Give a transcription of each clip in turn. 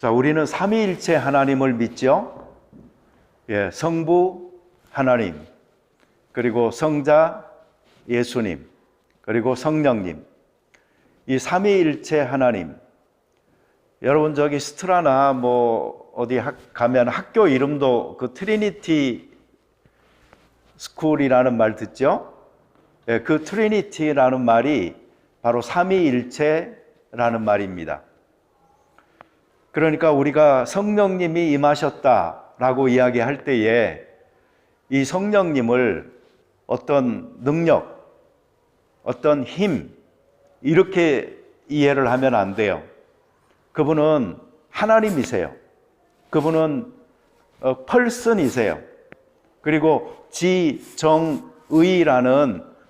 자, 우리는 삼위일체 하나님을 믿죠. 예, 성부 하나님, 그리고 성자 예수님, 그리고 성령님. 이 삼위일체 하나님. 여러분 저기 스트라나 뭐 어디 가면 학교 이름도 그 트리니티 스쿨이라는 말 듣죠? 예, 그 트리니티라는 말이 바로 삼위일체라는 말입니다. 그러니까 우리가 성령님이 임하셨다라고 이야기할 때에 이 성령님을 어떤 능력, 어떤 힘 이렇게 이해를 하면 안 돼요. 그분은 하나님이세요. 그분은 펄슨이세요. 그리고 지정의라는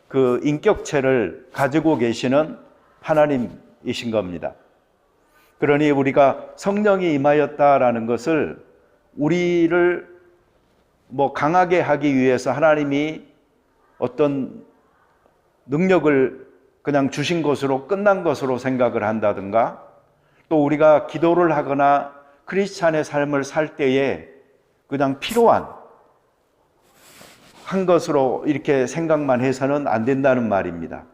그 인격체를 가지고 계시는 하나님이신 겁니다. 그러니 우리가 성령이 임하였다라는 것을 우리를 뭐 강하게 하기 위해서 하나님이 어떤 능력을 그냥 주신 것으로 끝난 것으로 생각을 한다든가, 또 우리가 기도를 하거나 크리스찬의 삶을 살 때에 그냥 필요한 한 것으로 이렇게 생각만 해서는 안 된다는 말입니다.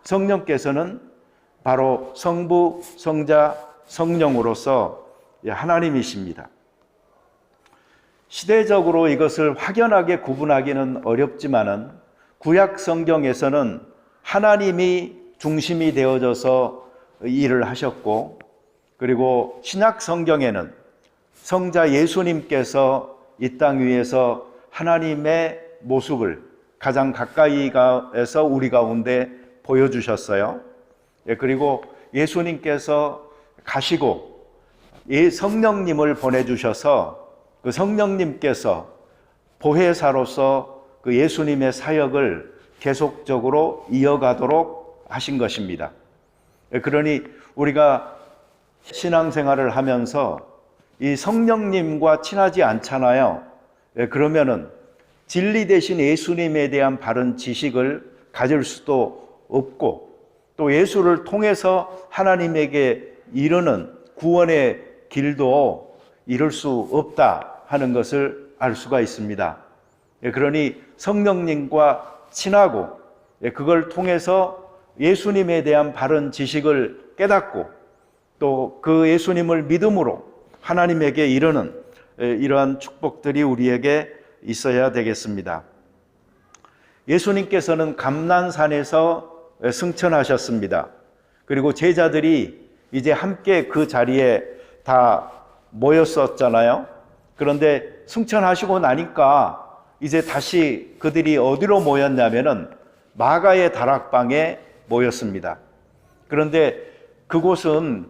성령께서는 바로 성부, 성자, 성령으로서 하나님이십니다. 시대적으로 이것을 확연하게 구분하기는 어렵지만은 구약 성경에서는 하나님이 중심이 되어져서 일을 하셨고, 그리고 신약 성경에는 성자 예수님께서 이 땅 위에서 하나님의 모습을 가장 가까이에서 우리 가운데 보여주셨어요. 그리고 예수님께서 가시고 성령님을 보내주셔서 그 성령님께서 보혜사로서 그 예수님의 사역을 계속적으로 이어가도록 하신 것입니다. 그러니 우리가 신앙생활을 하면서 이 성령님과 친하지 않잖아요. 그러면은 진리 대신 예수님에 대한 바른 지식을 가질 수도 없고, 또 예수를 통해서 하나님에게 이르는 구원의 길도 이룰 수 없다 하는 것을 알 수가 있습니다. 그러니 성령님과 친하고 그걸 통해서 예수님에 대한 바른 지식을 깨닫고 또 그 예수님을 믿음으로 하나님에게 이르는 이러한 축복들이 우리에게 있어야 되겠습니다. 예수님께서는 감난산에서 승천하셨습니다. 그리고 제자들이 이제 함께 그 자리에 다 모였었잖아요. 그런데 승천하시고 나니까 이제 다시 그들이 어디로 모였냐면은 마가의 다락방에 모였습니다. 그런데 그곳은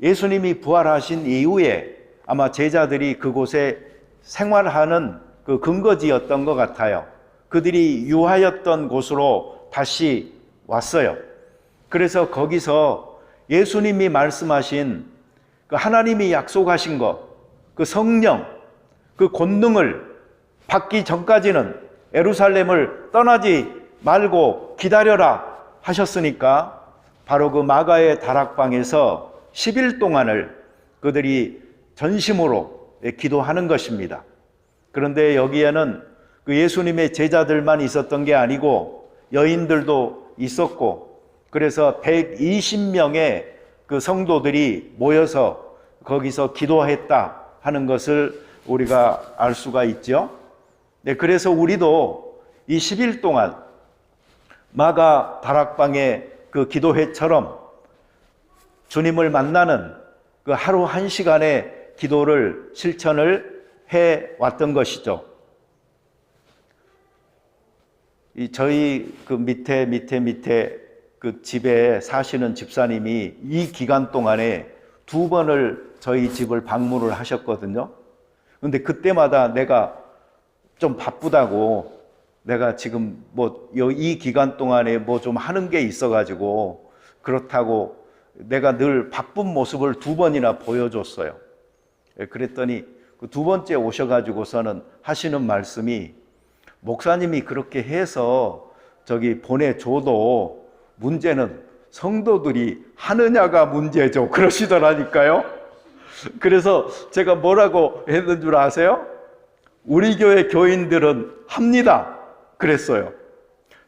예수님이 부활하신 이후에 아마 제자들이 그곳에 생활하는 그 근거지였던 것 같아요. 그들이 유하였던 곳으로 다시 왔어요. 그래서 거기서 예수님이 말씀하신 그 하나님이 약속하신 것, 그 성령, 그 권능을 받기 전까지는 예루살렘을 떠나지 말고 기다려라 하셨으니까 바로 그 마가의 다락방에서 10일 동안을 그들이 전심으로 기도하는 것입니다. 그런데 여기에는 그 예수님의 제자들만 있었던 게 아니고 여인들도 있었고, 그래서 120명의 그 성도들이 모여서 거기서 기도했다 하는 것을 우리가 알 수가 있죠. 네, 그래서 우리도 이 10일 동안 마가 다락방의 그 기도회처럼 주님을 만나는 그 하루 한 시간의 기도를 실천을 해 왔던 것이죠. 저희 그 밑에 그 집에 사시는 집사님이 이 기간 동안에 2번을 저희 집을 방문을 하셨거든요. 근데 그때마다 내가 좀 바쁘다고, 내가 지금 뭐 이 기간 동안에 뭐 좀 하는 게 있어가지고 그렇다고 내가 늘 바쁜 모습을 2번이나 보여줬어요. 그랬더니 그 2번째 오셔가지고서는 하시는 말씀이, 목사님이 그렇게 해서 저기 보내줘도 문제는 성도들이 하느냐가 문제죠. 그러시더라니까요. 그래서 제가 뭐라고 했는 줄 아세요? 우리 교회 교인들은 합니다. 그랬어요.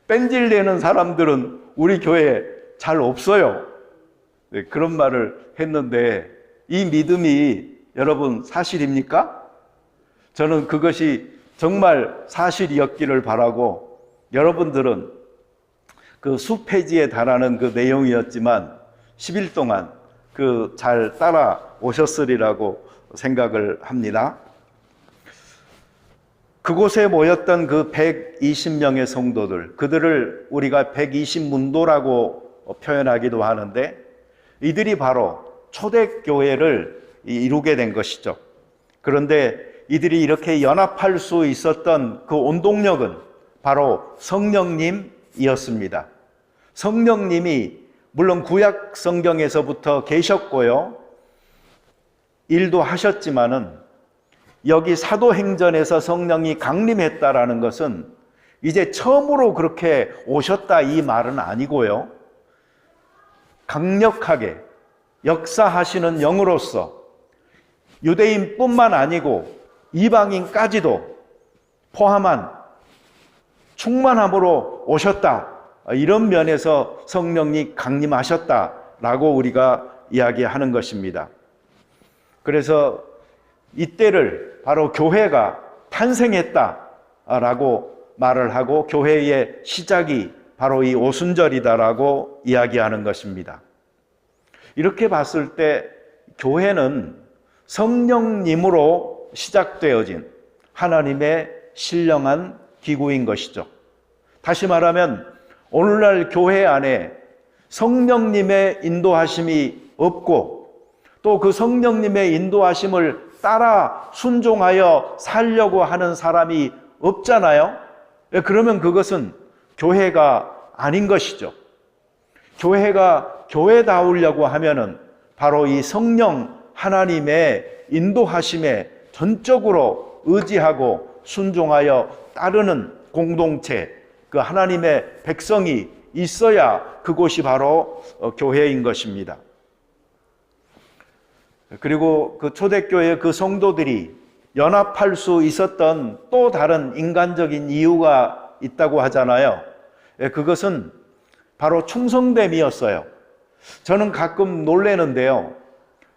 뺀질 내는 사람들은 우리 교회에 잘 없어요. 네, 그런 말을 했는데 이 믿음이 여러분 사실입니까? 저는 그것이 정말 사실이었기를 바라고 여러분들은 그 수페이지에 달하는 그 내용이었지만 10일 동안 그 잘 따라 오셨으리라고 생각을 합니다. 그곳에 모였던 그 120명의 성도들, 그들을 우리가 120문도라고 표현하기도 하는데 이들이 바로 초대교회를 이루게 된 것이죠. 그런데 이들이 이렇게 연합할 수 있었던 그 원동력은 바로 성령님이었습니다. 성령님이 물론 구약 성경에서부터 계셨고요. 일도 하셨지만은 여기 사도행전에서 성령이 강림했다라는 것은 이제 처음으로 그렇게 오셨다 이 말은 아니고요. 강력하게 역사하시는 영으로서 유대인뿐만 아니고 이방인까지도 포함한 충만함으로 오셨다. 이런 면에서 성령이 강림하셨다라고 우리가 이야기하는 것입니다. 그래서 이때를 바로 교회가 탄생했다라고 말을 하고 교회의 시작이 바로 이 오순절이다라고 이야기하는 것입니다. 이렇게 봤을 때 교회는 성령님으로 시작되어진 하나님의 신령한 기구인 것이죠. 다시 말하면 오늘날 교회 안에 성령님의 인도하심이 없고 또 그 성령님의 인도하심을 따라 순종하여 살려고 하는 사람이 없잖아요. 그러면 그것은 교회가 아닌 것이죠. 교회가 교회다우려고 하면은 바로 이 성령 하나님의 인도하심에 전적으로 의지하고 순종하여 따르는 공동체, 그 하나님의 백성이 있어야 그곳이 바로 교회인 것입니다. 그리고 그 초대교회 그 성도들이 연합할 수 있었던 또 다른 인간적인 이유가 있다고 하잖아요. 그것은 바로 충성됨이었어요. 저는 가끔 놀라는데요.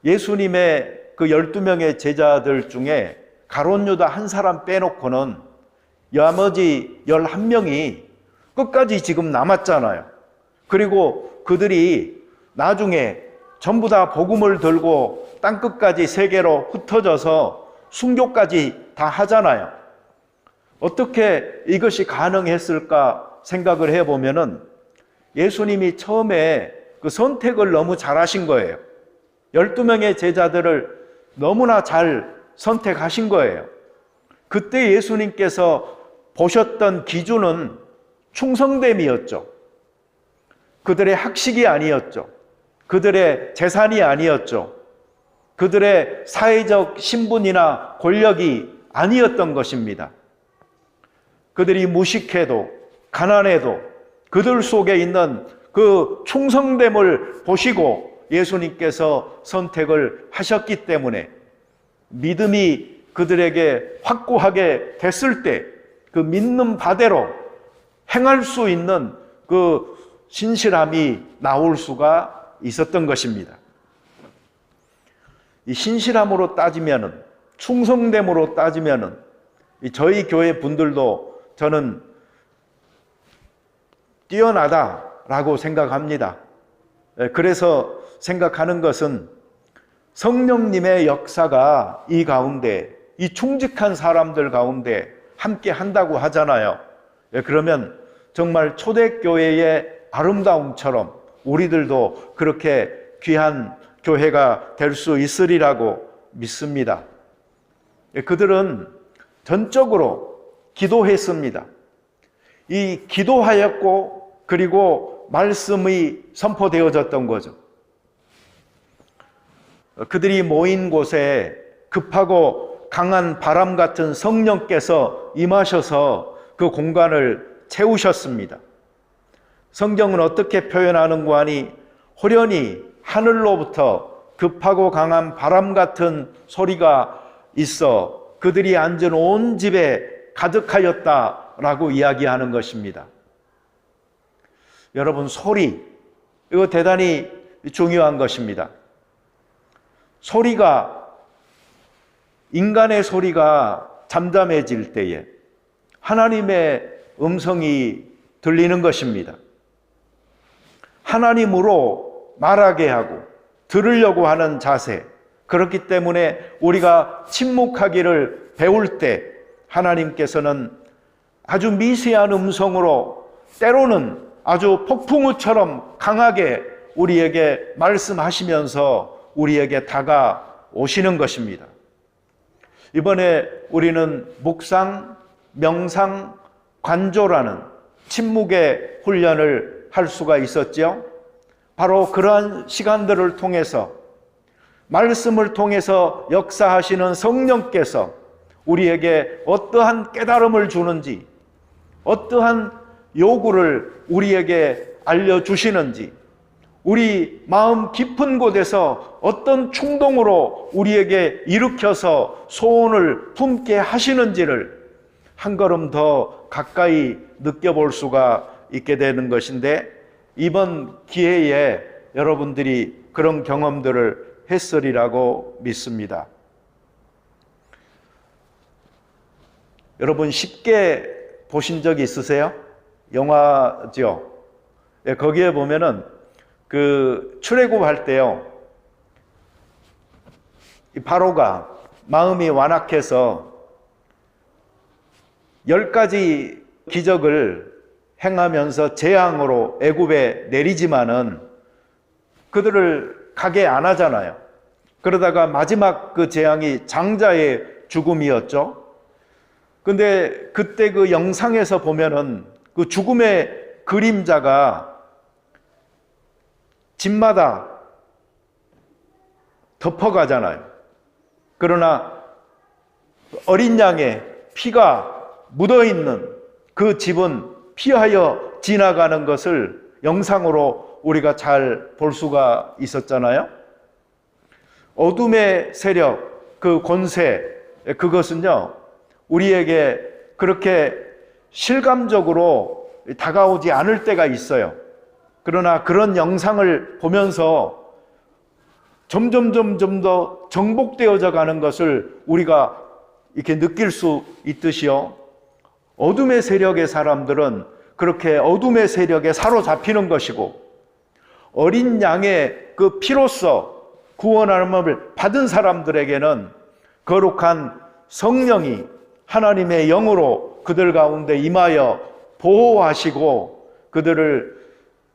예수님의 그 12명의 제자들 중에 가룟 유다 한 사람 빼놓고는 나머지 11명이 끝까지 지금 남았잖아요. 그리고 그들이 나중에 전부 다 복음을 들고 땅끝까지 세계로 흩어져서 순교까지 다 하잖아요. 어떻게 이것이 가능했을까 생각을 해보면은 예수님이 처음에 그 선택을 너무 잘하신 거예요. 12명의 제자들을 너무나 잘 선택하신 거예요. 그때 예수님께서 보셨던 기준은 충성됨이었죠. 그들의 학식이 아니었죠. 그들의 재산이 아니었죠. 그들의 사회적 신분이나 권력이 아니었던 것입니다. 그들이 무식해도 가난해도 그들 속에 있는 그 충성됨을 보시고 예수님께서 선택을 하셨기 때문에 믿음이 그들에게 확고하게 됐을 때 그 믿는 바대로 행할 수 있는 그 신실함이 나올 수가 있었던 것입니다. 이 신실함으로 따지면은, 충성됨으로 따지면은 저희 교회 분들도 저는 뛰어나다라고 생각합니다. 그래서 생각하는 것은 성령님의 역사가 이 가운데, 이 충직한 사람들 가운데 함께 한다고 하잖아요. 그러면 정말 초대교회의 아름다움처럼 우리들도 그렇게 귀한 교회가 될 수 있으리라고 믿습니다. 그들은 전적으로 기도했습니다. 이 기도하였고 그리고 말씀이 선포되어졌던 거죠. 그들이 모인 곳에 급하고 강한 바람 같은 성령께서 임하셔서 그 공간을 채우셨습니다. 성경은 어떻게 표현하는고 하니 호련히 하늘로부터 급하고 강한 바람 같은 소리가 있어 그들이 앉은 온 집에 가득하였다라고 이야기하는 것입니다. 여러분, 소리, 이거 대단히 중요한 것입니다. 소리가, 인간의 소리가 잠잠해질 때에 하나님의 음성이 들리는 것입니다. 하나님으로 말하게 하고 들으려고 하는 자세, 그렇기 때문에 우리가 침묵하기를 배울 때 하나님께서는 아주 미세한 음성으로 때로는 아주 폭풍우처럼 강하게 우리에게 말씀하시면서 우리에게 다가오시는 것입니다. 이번에 우리는 묵상, 명상, 관조라는 침묵의 훈련을 할 수가 있었죠. 바로 그러한 시간들을 통해서 말씀을 통해서 역사하시는 성령께서 우리에게 어떠한 깨달음을 주는지, 어떠한 요구를 우리에게 알려주시는지, 우리 마음 깊은 곳에서 어떤 충동으로 우리에게 일으켜서 소원을 품게 하시는지를 한 걸음 더 가까이 느껴볼 수가 있게 되는 것인데, 이번 기회에 여러분들이 그런 경험들을 했으리라고 믿습니다. 여러분, 쉽게 보신 적이 있으세요? 영화죠. 거기에 보면은 그 출애굽할 때요, 이 바로가 마음이 완악해서 10가지 기적을 행하면서 재앙으로 애굽에 내리지만은 그들을 가게 안 하잖아요. 그러다가 마지막 그 재앙이 장자의 죽음이었죠. 근데 그때 그 영상에서 보면은 그 죽음의 그림자가 집마다 덮어가잖아요. 그러나 어린 양의 피가 묻어있는 그 집은 피하여 지나가는 것을 영상으로 우리가 잘 볼 수가 있었잖아요. 어둠의 세력, 그 권세, 그것은요, 우리에게 그렇게 실감적으로 다가오지 않을 때가 있어요. 그러나 그런 영상을 보면서 점점 더 정복되어져 가는 것을 우리가 이렇게 느낄 수 있듯이요, 어둠의 세력의 사람들은 그렇게 어둠의 세력에 사로잡히는 것이고, 어린 양의 그 피로써 구원함을 받은 사람들에게는 거룩한 성령이 하나님의 영으로 그들 가운데 임하여 보호하시고 그들을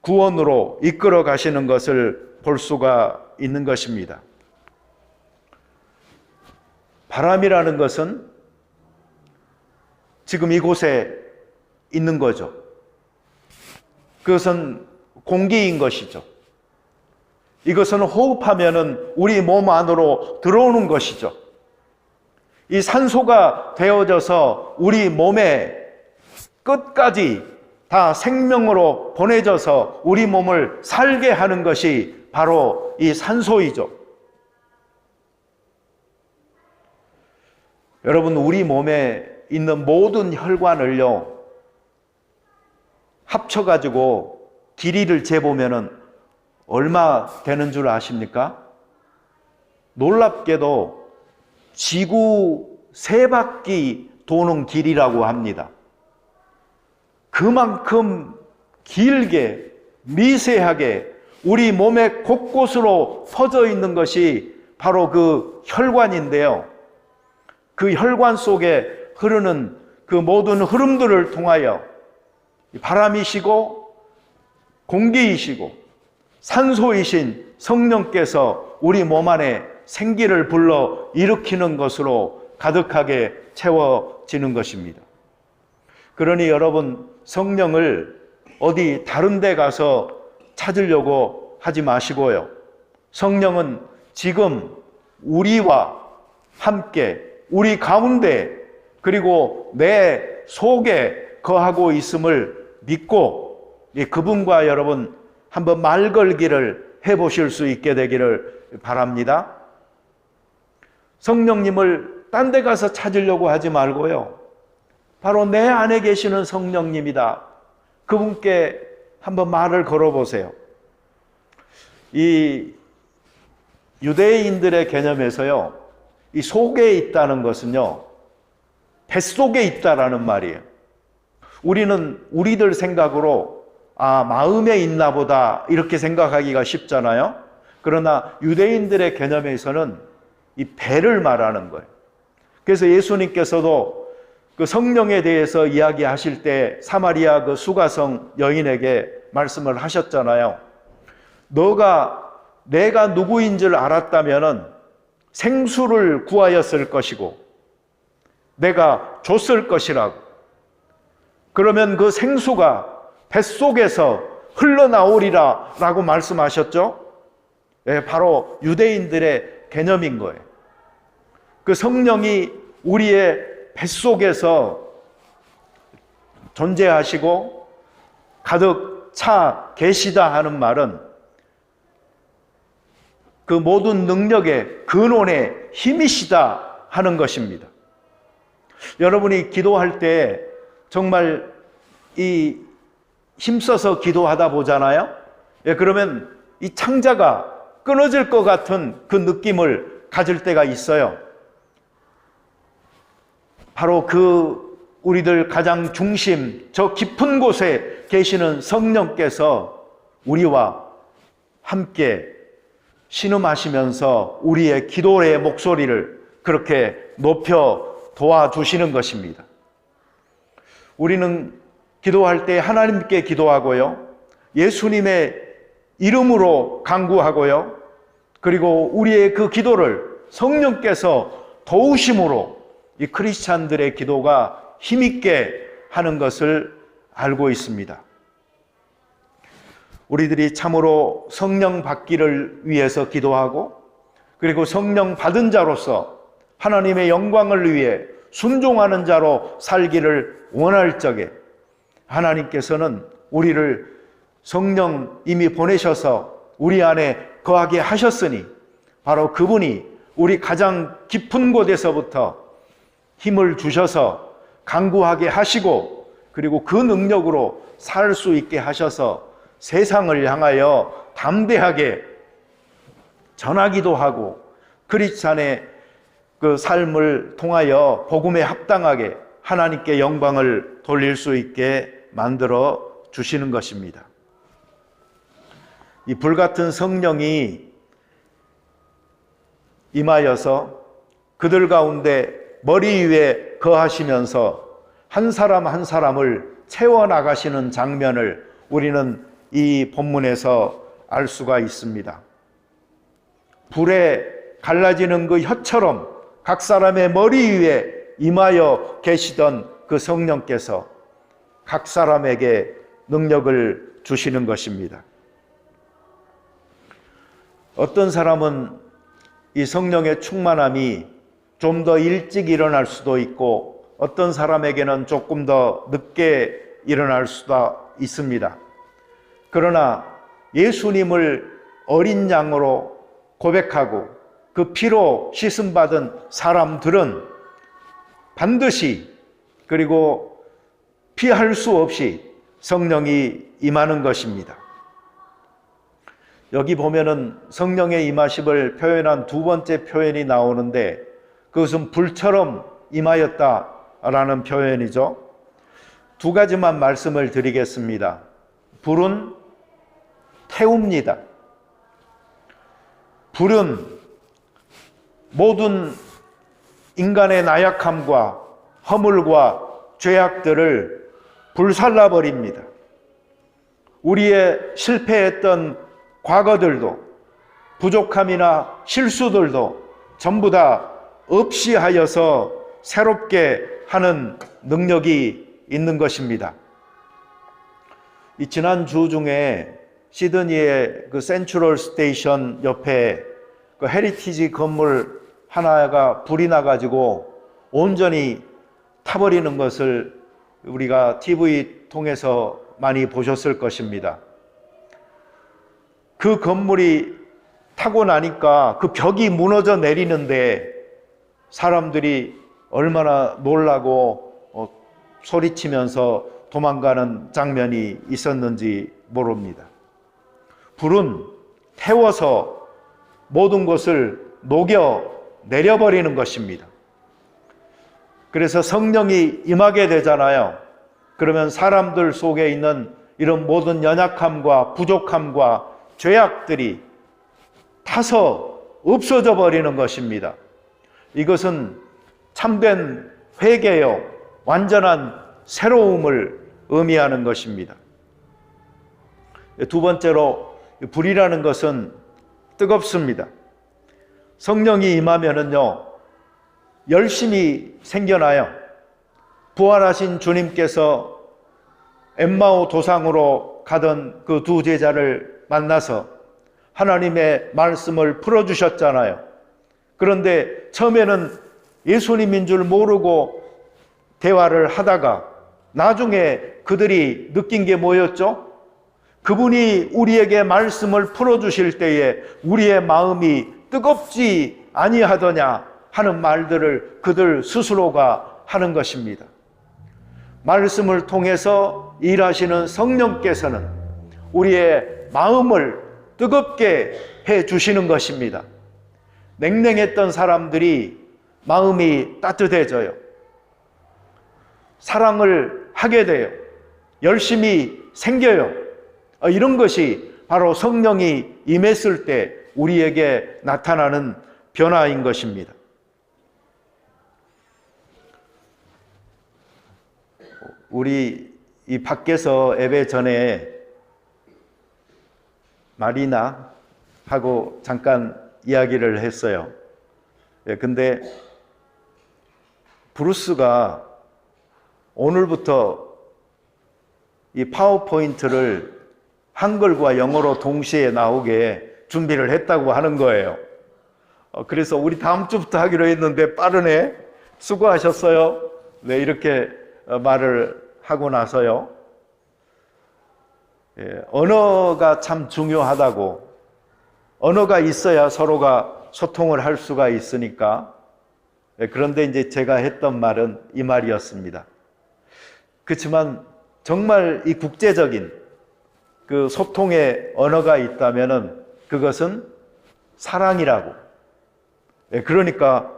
구원으로 이끌어 가시는 것을 볼 수가 있는 것입니다. 바람이라는 것은 지금 이곳에 있는 거죠. 그것은 공기인 것이죠. 이것은 호흡하면은 우리 몸 안으로 들어오는 것이죠. 이 산소가 되어져서 우리 몸의 끝까지 다 생명으로 보내져서 우리 몸을 살게 하는 것이 바로 이 산소이죠. 여러분, 우리 몸에 있는 모든 혈관을요, 합쳐가지고 길이를 재보면은 얼마 되는 줄 아십니까? 놀랍게도 지구 3바퀴 도는 길이라고 합니다. 그만큼 길게 미세하게 우리 몸의 곳곳으로 퍼져 있는 것이 바로 그 혈관인데요, 그 혈관 속에 흐르는 그 모든 흐름들을 통하여 바람이시고 공기이시고 산소이신 성령께서 우리 몸 안에 생기를 불러 일으키는 것으로 가득하게 채워지는 것입니다. 그러니 여러분, 성령을 어디 다른 데 가서 찾으려고 하지 마시고요, 성령은 지금 우리와 함께 우리 가운데 그리고 내 속에 거하고 있음을 믿고 그분과 여러분 한번 말 걸기를 해보실 수 있게 되기를 바랍니다. 성령님을 딴 데 가서 찾으려고 하지 말고요. 바로 내 안에 계시는 성령님이다. 그분께 한번 말을 걸어보세요. 이 유대인들의 개념에서요, 이 속에 있다는 것은요, 뱃속에 있다라는 말이에요. 우리는 우리들 생각으로 마음에 있나 보다 이렇게 생각하기가 쉽잖아요. 그러나 유대인들의 개념에서는 이 배를 말하는 거예요. 그래서 예수님께서도 그 성령에 대해서 이야기하실 때 사마리아 그 수가성 여인에게 말씀을 하셨잖아요. 내가 누구인 줄 알았다면은 생수를 구하였을 것이고 내가 줬을 것이라고. 그러면 그 생수가 뱃속에서 흘러나오리라 라고 말씀하셨죠. 네, 바로 유대인들의 개념인 거예요. 그 성령이 우리의 뱃속에서 존재하시고 가득 차 계시다 하는 말은 그 모든 능력의 근원의 힘이시다 하는 것입니다. 여러분이 기도할 때 정말 이 힘써서 기도하다 보잖아요. 예, 그러면 이 창자가 끊어질 것 같은 그 느낌을 가질 때가 있어요. 바로 그 우리들 가장 중심, 저 깊은 곳에 계시는 성령께서 우리와 함께 신음하시면서 우리의 기도의 목소리를 그렇게 높여 도와주시는 것입니다. 우리는 기도할 때 하나님께 기도하고요, 예수님의 이름으로 간구하고요, 그리고 우리의 그 기도를 성령께서 도우심으로 이 크리스찬들의 기도가 힘있게 하는 것을 알고 있습니다. 우리들이 참으로 성령 받기를 위해서 기도하고, 그리고 성령 받은 자로서 하나님의 영광을 위해 순종하는 자로 살기를 원할 적에 하나님께서는 우리를 성령 이미 보내셔서 우리 안에 거하게 하셨으니 바로 그분이 우리 가장 깊은 곳에서부터 힘을 주셔서 간구하게 하시고, 그리고 그 능력으로 살 수 있게 하셔서 세상을 향하여 담대하게 전하기도 하고 크리스찬의 그 삶을 통하여 복음에 합당하게 하나님께 영광을 돌릴 수 있게 만들어 주시는 것입니다. 이 불같은 성령이 임하여서 그들 가운데 머리 위에 거하시면서 한 사람 한 사람을 채워나가시는 장면을 우리는 이 본문에서 알 수가 있습니다. 불에 갈라지는 그 혀처럼 각 사람의 머리 위에 임하여 계시던 그 성령께서 각 사람에게 능력을 주시는 것입니다. 어떤 사람은 이 성령의 충만함이 좀 더 일찍 일어날 수도 있고 어떤 사람에게는 조금 더 늦게 일어날 수도 있습니다. 그러나 예수님을 어린 양으로 고백하고 그 피로 씻음받은 사람들은 반드시, 그리고 피할 수 없이 성령이 임하는 것입니다. 여기 보면은 성령의 임하심을 표현한 두 번째 표현이 나오는데 그것은 불처럼 임하였다라는 표현이죠. 두 가지만 말씀을 드리겠습니다. 불은 태웁니다. 불은 모든 인간의 나약함과 허물과 죄악들을 불살라버립니다. 우리의 실패했던 과거들도 부족함이나 실수들도 전부 다 없이 하여서 새롭게 하는 능력이 있는 것입니다. 이 지난 주 중에 시드니의 그 센트럴 스테이션 옆에 그 헤리티지 건물 하나가 불이 나가지고 온전히 타버리는 것을 우리가 TV 통해서 많이 보셨을 것입니다. 그 건물이 타고 나니까 그 벽이 무너져 내리는데 사람들이 얼마나 놀라고 소리치면서 도망가는 장면이 있었는지 모릅니다. 불은 태워서 모든 것을 녹여 내려버리는 것입니다. 그래서 성령이 임하게 되잖아요. 그러면 사람들 속에 있는 이런 모든 연약함과 부족함과 죄악들이 타서 없어져 버리는 것입니다. 이것은 참된 회개요, 완전한 새로움을 의미하는 것입니다. 두 번째로, 불이라는 것은 뜨겁습니다. 성령이 임하면은요, 열심히 생겨나요. 부활하신 주님께서 엠마오 도상으로 가던 그 두 제자를 만나서 하나님의 말씀을 풀어주셨잖아요. 그런데 처음에는 예수님인 줄 모르고 대화를 하다가 나중에 그들이 느낀 게 뭐였죠? 그분이 우리에게 말씀을 풀어주실 때에 우리의 마음이 뜨겁지 아니하더냐 하는 말들을 그들 스스로가 하는 것입니다. 말씀을 통해서 일하시는 성령께서는 우리의 마음을 뜨겁게 해 주시는 것입니다. 냉랭했던 사람들이 마음이 따뜻해져요. 사랑을 하게 돼요. 열심히 생겨요. 이런 것이 바로 성령이 임했을 때 우리에게 나타나는 변화인 것입니다. 우리 이 밖에서 예배 전에 마리나하고 잠깐 이야기를 했어요. 근데 브루스가 오늘부터 이 파워포인트를 한글과 영어로 동시에 나오게 준비를 했다고 하는 거예요. 그래서 우리 다음 주부터 하기로 했는데 빠르네. 수고하셨어요. 네, 이렇게 말을 하고 나서요. 언어가 참 중요하다고. 언어가 있어야 서로가 소통을 할 수가 있으니까. 그런데 이제 제가 했던 말은 이 말이었습니다. 그렇지만 정말 이 국제적인 그 소통의 언어가 있다면은 그것은 사랑이라고. 그러니까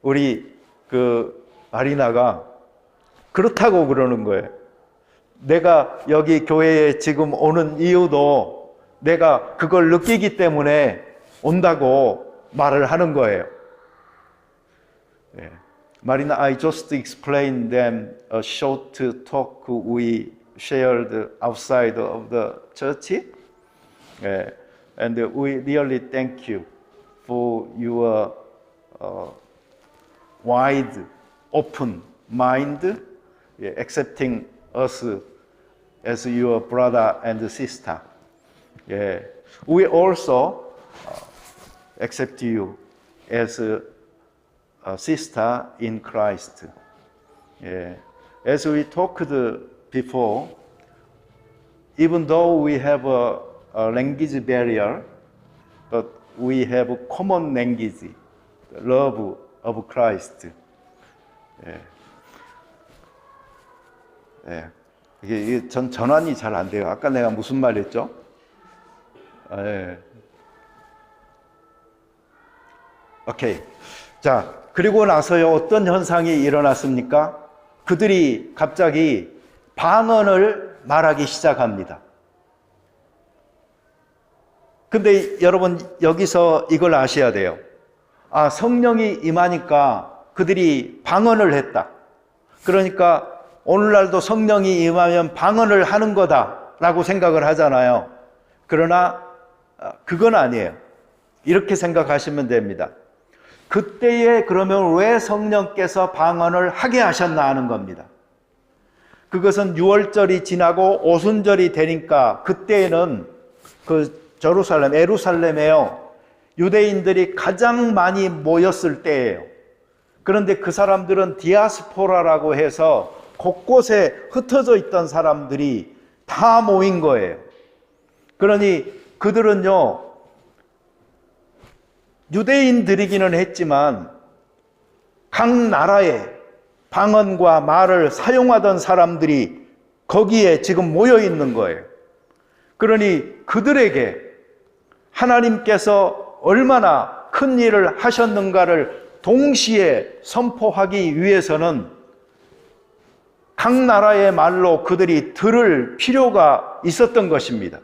우리 그 마리나가 그렇다고 그러는 거예요. 내가 여기 교회에 지금 오는 이유도 내가 그걸 느끼기 때문에 온다고 말을 하는 거예요. Marina, I just explained them a short talk we shared outside of the church, and we really thank you for your wide, open mind, accepting us as your brother and sister. We also accept you as a sister in Christ. As we talked before, even though we have a language barrier, but we have a common language, the love of Christ. 이게 전환이 잘 안 돼요. 아까 내가 무슨 말 했죠? 오케이. 자, 그리고 나서요, 어떤 현상이 일어났습니까? 그들이 갑자기 방언을 말하기 시작합니다. 근데 여러분, 여기서 이걸 아셔야 돼요. 아, 성령이 임하니까 그들이 방언을 했다. 그러니까 오늘날도 성령이 임하면 방언을 하는 거다라고 생각을 하잖아요. 그러나 그건 아니에요. 이렇게 생각하시면 됩니다. 그때에 그러면 왜 성령께서 방언을 하게 하셨나 하는 겁니다. 그것은 유월절이 지나고 오순절이 되니까 그때에는 그 예루살렘에요, 유대인들이 가장 많이 모였을 때예요. 그런데 그 사람들은 디아스포라라고 해서 곳곳에 흩어져 있던 사람들이 다 모인 거예요. 그러니 그들은요, 유대인들이기는 했지만 각 나라의 방언과 말을 사용하던 사람들이 거기에 지금 모여 있는 거예요. 그러니 그들에게 하나님께서 얼마나 큰 일을 하셨는가를 동시에 선포하기 위해서는 각 나라의 말로 그들이 들을 필요가 있었던 것입니다.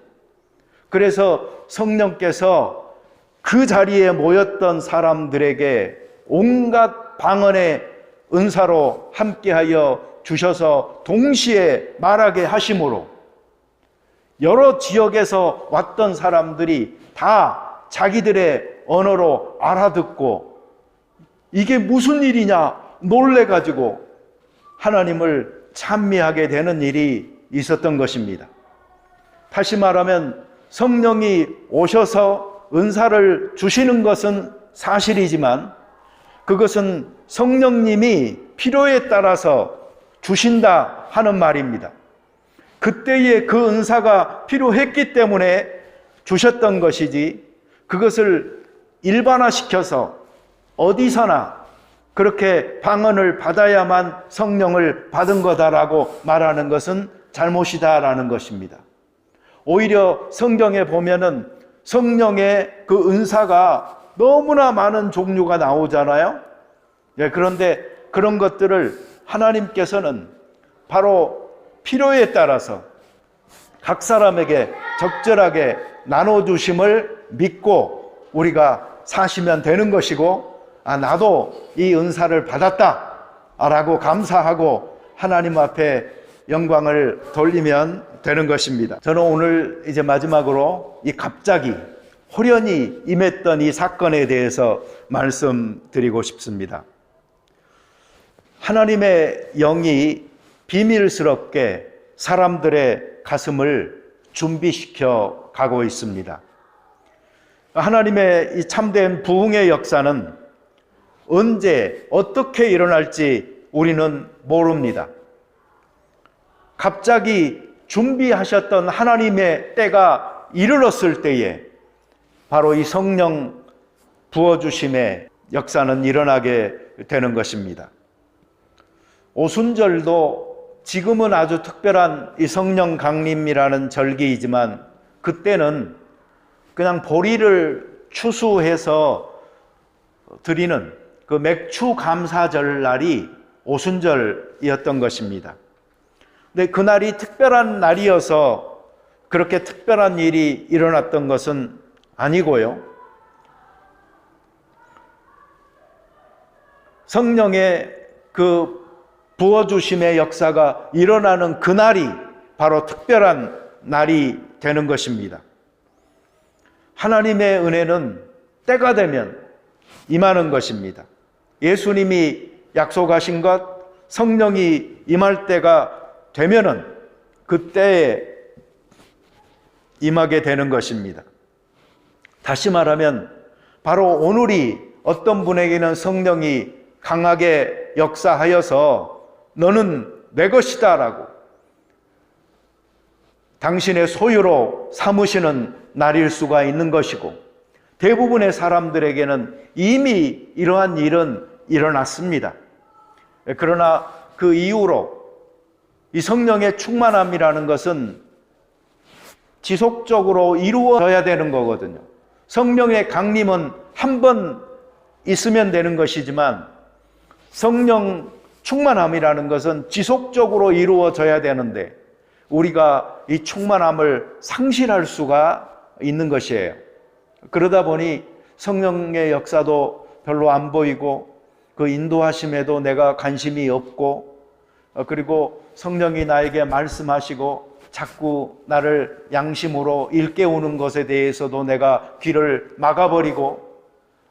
그래서 성령께서 그 자리에 모였던 사람들에게 온갖 방언의 은사로 함께하여 주셔서 동시에 말하게 하심으로 여러 지역에서 왔던 사람들이 다 자기들의 언어로 알아듣고 이게 무슨 일이냐 놀래가지고 하나님을 찬미하게 되는 일이 있었던 것입니다. 다시 말하면 성령이 오셔서 은사를 주시는 것은 사실이지만 그것은 성령님이 필요에 따라서 주신다 하는 말입니다. 그때에 그 은사가 필요했기 때문에 주셨던 것이지 그것을 일반화시켜서 어디서나 그렇게 방언을 받아야만 성령을 받은 거다라고 말하는 것은 잘못이다라는 것입니다. 오히려 성경에 보면은 성령의 그 은사가 너무나 많은 종류가 나오잖아요. 그런데 그런 것들을 하나님께서는 바로 필요에 따라서 각 사람에게 적절하게 나눠주심을 믿고 우리가 사시면 되는 것이고, 나도 이 은사를 받았다 라고 감사하고 하나님 앞에 영광을 돌리면 되는 것입니다. 저는 오늘 이제 마지막으로 이 갑자기 호련히 임했던 이 사건에 대해서 말씀드리고 싶습니다. 하나님의 영이 비밀스럽게 사람들의 가슴을 준비시켜 가고 있습니다. 하나님의 이 참된 부흥의 역사는 언제 어떻게 일어날지 우리는 모릅니다. 갑자기 준비하셨던 하나님의 때가 이르렀을 때에 바로 이 성령 부어주심의 역사는 일어나게 되는 것입니다. 오순절도 지금은 아주 특별한 이 성령 강림이라는 절기이지만 그때는 그냥 보리를 추수해서 드리는 그 맥추 감사절 날이 오순절이었던 것입니다. 근데 그날이 특별한 날이어서 그렇게 특별한 일이 일어났던 것은 아니고요. 성령의 그 부어주심의 역사가 일어나는 그날이 바로 특별한 날이 되는 것입니다. 하나님의 은혜는 때가 되면 임하는 것입니다. 예수님이 약속하신 것, 성령이 임할 때가 되면은 그때에 임하게 되는 것입니다. 다시 말하면 바로 오늘이 어떤 분에게는 성령이 강하게 역사하여서 너는 내 것이다 라고 당신의 소유로 삼으시는 날일 수가 있는 것이고, 대부분의 사람들에게는 이미 이러한 일은 일어났습니다. 그러나 그 이후로 이 성령의 충만함이라는 것은 지속적으로 이루어져야 되는 거거든요. 성령의 강림은 한 번 있으면 되는 것이지만 성령 충만함이라는 것은 지속적으로 이루어져야 되는데 우리가 이 충만함을 상실할 수가 있는 것이에요. 그러다 보니 성령의 역사도 별로 안 보이고 그 인도하심에도 내가 관심이 없고, 그리고 성령이 나에게 말씀하시고 자꾸 나를 양심으로 일깨우는 것에 대해서도 내가 귀를 막아버리고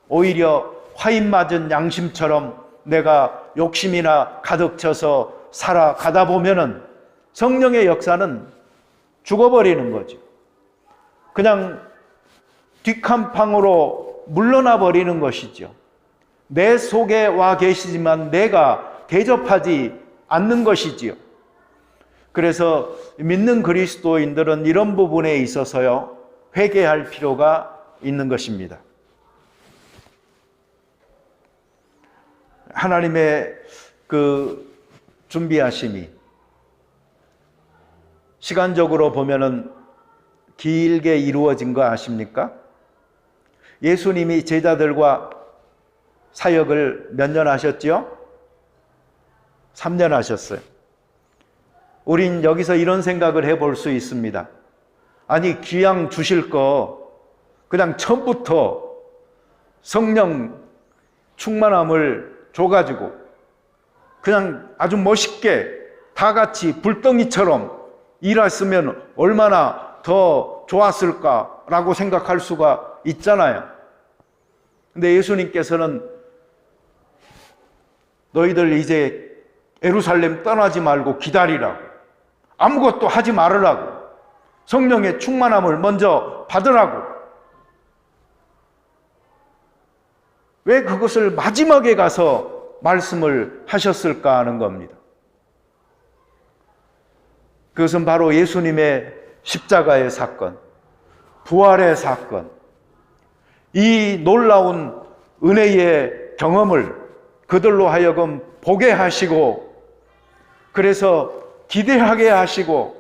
오히려 화인 맞은 양심처럼 내가 욕심이나 가득 차서 살아가다 보면은 성령의 역사는 죽어버리는 거죠. 그냥 뒷칸방으로 물러나 버리는 것이죠. 내 속에 와 계시지만 내가 대접하지 않는 것이지요. 그래서 믿는 그리스도인들은 이런 부분에 있어서요 회개할 필요가 있는 것입니다. 하나님의 그 준비하심이 시간적으로 보면은 길게 이루어진 거 아십니까? 예수님이 제자들과 사역을 몇 년 하셨지요? 3년 하셨어요. 우린 여기서 이런 생각을 해볼 수 있습니다. 아니, 귀양 주실 거 그냥 처음부터 성령 충만함을 줘가지고 그냥 아주 멋있게 다 같이 불덩이처럼 일했으면 얼마나 더 좋았을까라고 생각할 수가 있잖아요. 근데 예수님께서는 너희들 이제 예루살렘 떠나지 말고 기다리라고, 아무것도 하지 말으라고, 성령의 충만함을 먼저 받으라고. 왜 그것을 마지막에 가서 말씀을 하셨을까 하는 겁니다. 그것은 바로 예수님의 십자가의 사건, 부활의 사건, 이 놀라운 은혜의 경험을 그들로 하여금 보게 하시고, 그래서 기대하게 하시고,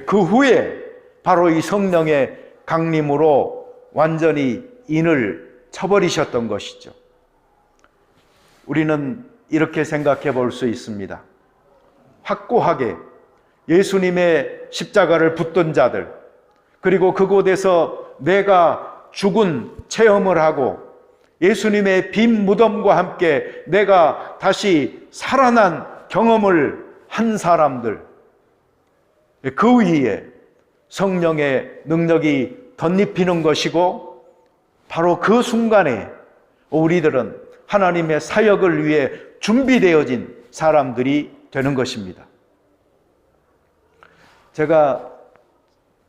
그 후에 바로 이 성령의 강림으로 완전히 인을 쳐버리셨던 것이죠. 우리는 이렇게 생각해 볼 수 있습니다. 확고하게 예수님의 십자가를 붙든 자들, 그리고 그곳에서 내가 죽은 체험을 하고 예수님의 빈 무덤과 함께 내가 다시 살아난 경험을 한 사람들, 그 위에 성령의 능력이 덧입히는 것이고, 바로 그 순간에 우리들은 하나님의 사역을 위해 준비되어진 사람들이 되는 것입니다. 제가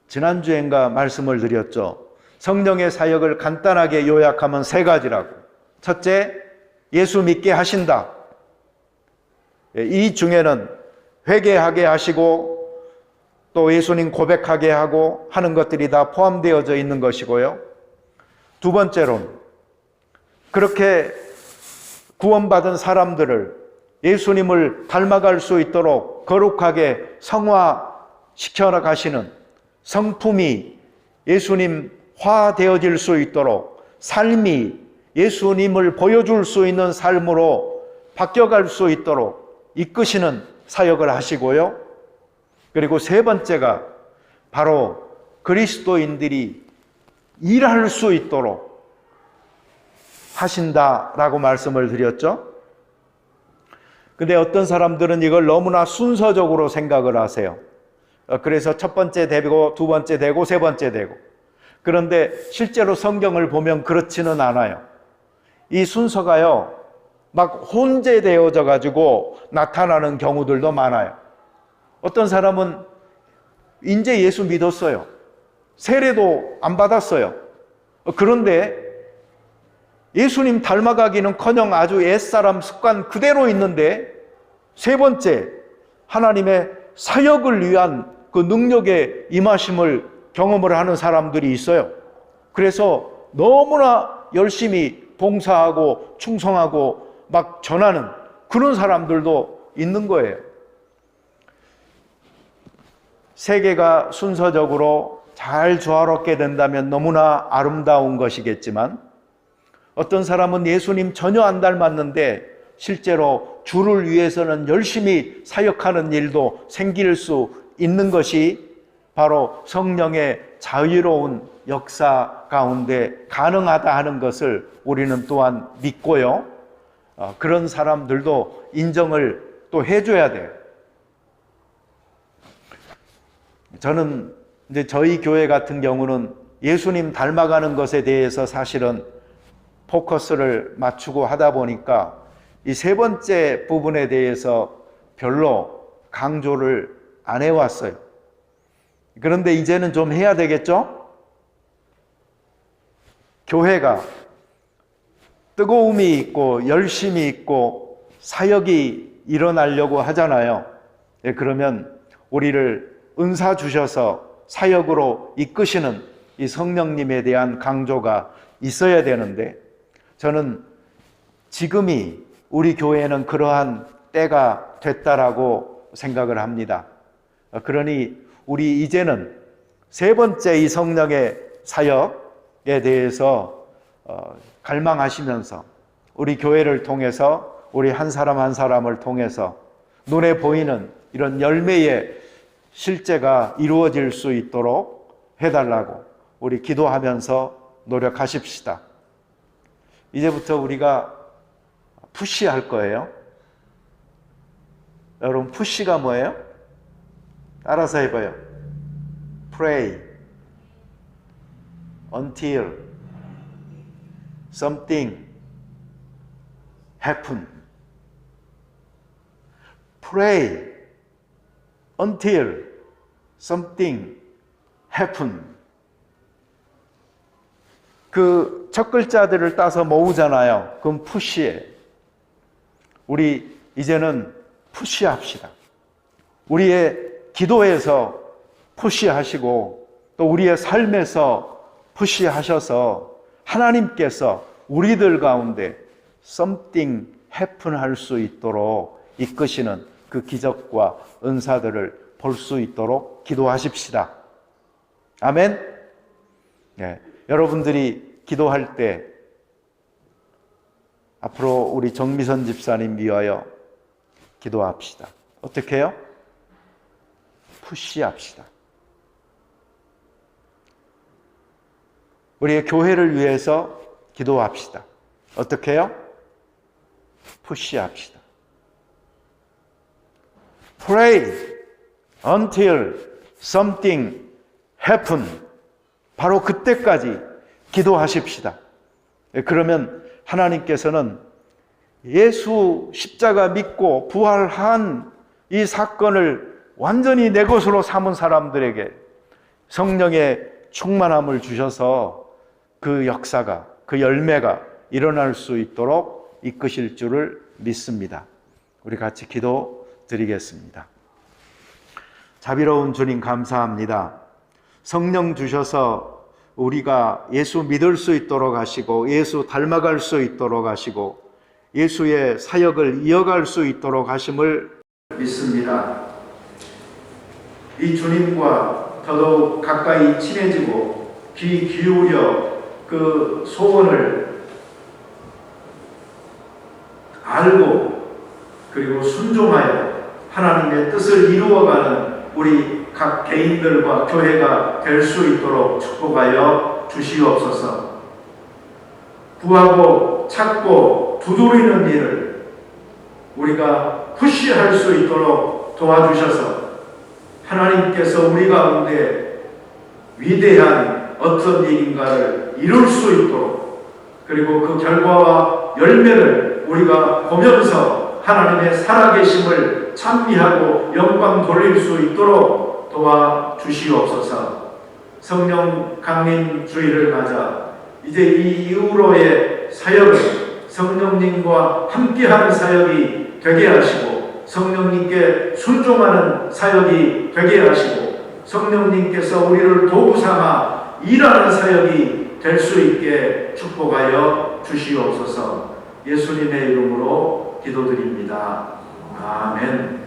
지난주엔가 말씀을 드렸죠. 성령의 사역을 간단하게 요약하면 세 가지라고. 첫째, 예수 믿게 하신다. 이 중에는 회개하게 하시고 또 예수님 고백하게 하고 하는 것들이 다 포함되어져 있는 것이고요. 두 번째로는 그렇게 구원받은 사람들을 예수님을 닮아갈 수 있도록 거룩하게 성화시켜 가시는 성품이 예수님화되어질 수 있도록 삶이 예수님을 보여줄 수 있는 삶으로 바뀌어갈 수 있도록 이끄시는 사역을 하시고요. 그리고 세 번째가 바로 그리스도인들이 일할 수 있도록 하신다라고 말씀을 드렸죠. 근데 어떤 사람들은 이걸 너무나 순서적으로 생각을 하세요. 그래서 첫 번째 되고 두 번째 되고 세 번째 되고. 그런데 실제로 성경을 보면 그렇지는 않아요. 이 순서가요, 막 혼재되어져 가지고 나타나는 경우들도 많아요. 어떤 사람은 이제 예수 믿었어요. 세례도 안 받았어요. 그런데 예수님 닮아가기는커녕 아주 옛사람 습관 그대로 있는데 세 번째, 하나님의 사역을 위한 그 능력의 임하심을 경험을 하는 사람들이 있어요. 그래서 너무나 열심히 봉사하고 충성하고 막 전하는 그런 사람들도 있는 거예요. 세계가 순서적으로 잘 조화롭게 된다면 너무나 아름다운 것이겠지만, 어떤 사람은 예수님 전혀 안 닮았는데 실제로 주를 위해서는 열심히 사역하는 일도 생길 수 있는 것이 바로 성령의 자유로운 역사 가운데 가능하다 하는 것을 우리는 또한 믿고요. 그런 사람들도 인정을 또 해줘야 돼요. 저는 이제 저희 교회 같은 경우는 예수님 닮아가는 것에 대해서 사실은 포커스를 맞추고 하다 보니까 이 세 번째 부분에 대해서 별로 강조를 안 해왔어요. 그런데 이제는 좀 해야 되겠죠? 교회가 뜨거움이 있고 열심이 있고 사역이 일어나려고 하잖아요. 그러면 우리를 은사 주셔서 사역으로 이끄시는 이 성령님에 대한 강조가 있어야 되는데, 저는 지금이 우리 교회는 그러한 때가 됐다라고 생각을 합니다. 그러니 우리 이제는 세 번째 이 성령의 사역에 대해서 갈망하시면서 우리 교회를 통해서 우리 한 사람 한 사람을 통해서 눈에 보이는 이런 열매의 실제가 이루어질 수 있도록 해달라고 우리 기도하면서 노력하십시다. 이제부터 우리가 푸시할 거예요. 여러분, 푸시가 뭐예요? 따라서 해봐요. Pray until something happen. Pray until something happen. 그 첫 글자들을 따서 모으잖아요. 그럼 푸시예요. 우리 이제는 푸시합시다. 우리의 기도에서 푸시하시고 또 우리의 삶에서 푸시하셔서 하나님께서 우리들 가운데 something happen 할 수 있도록 이끄시는 그 기적과 은사들을 볼 수 있도록 기도하십시다. 아멘. 네, 여러분들이 기도할 때 앞으로 우리 정미선 집사님 위하여 기도합시다. 어떻게 해요? 푸시합시다. 우리의 교회를 위해서 기도합시다. 어떻게 해요? 푸시합시다. Pray until something happen. 바로 그때까지 기도하십시다. 그러면 하나님께서는 예수 십자가 믿고 부활한 이 사건을 완전히 내 것으로 삼은 사람들에게 성령의 충만함을 주셔서 그 역사가, 그 열매가 일어날 수 있도록 이끄실 줄을 믿습니다. 우리 같이 기도 드리겠습니다. 자비로운 주님 감사합니다. 성령 주셔서 우리가 예수 믿을 수 있도록 하시고 예수 닮아갈 수 있도록 하시고 예수의 사역을 이어갈 수 있도록 하심을 믿습니다. 이 주님과 더더욱 가까이 친해지고 귀 기울여 그 소원을 알고 그리고 순종하여 하나님의 뜻을 이루어가는 우리 각 개인들과 교회가 될 수 있도록 축복하여 주시옵소서. 구하고 찾고 두드리는 일을 우리가 푸시할 수 있도록 도와주셔서 하나님께서 우리 가운데 위대한 어떤 일인가를 이룰 수 있도록 그리고 그 결과와 열매를 우리가 보면서 하나님의 살아계심을 찬미하고 영광 돌릴 수 있도록 도와주시옵소서. 성령 강림 주일을 맞아 이제 이 이후로의 사역을 성령님과 함께하는 사역이 되게 하시고 성령님께 순종하는 사역이 되게 하시고 성령님께서 우리를 도구 삼아 일하는 사역이 될 수 있게 축복하여 주시옵소서. 예수님의 이름으로 기도드립니다. 아멘.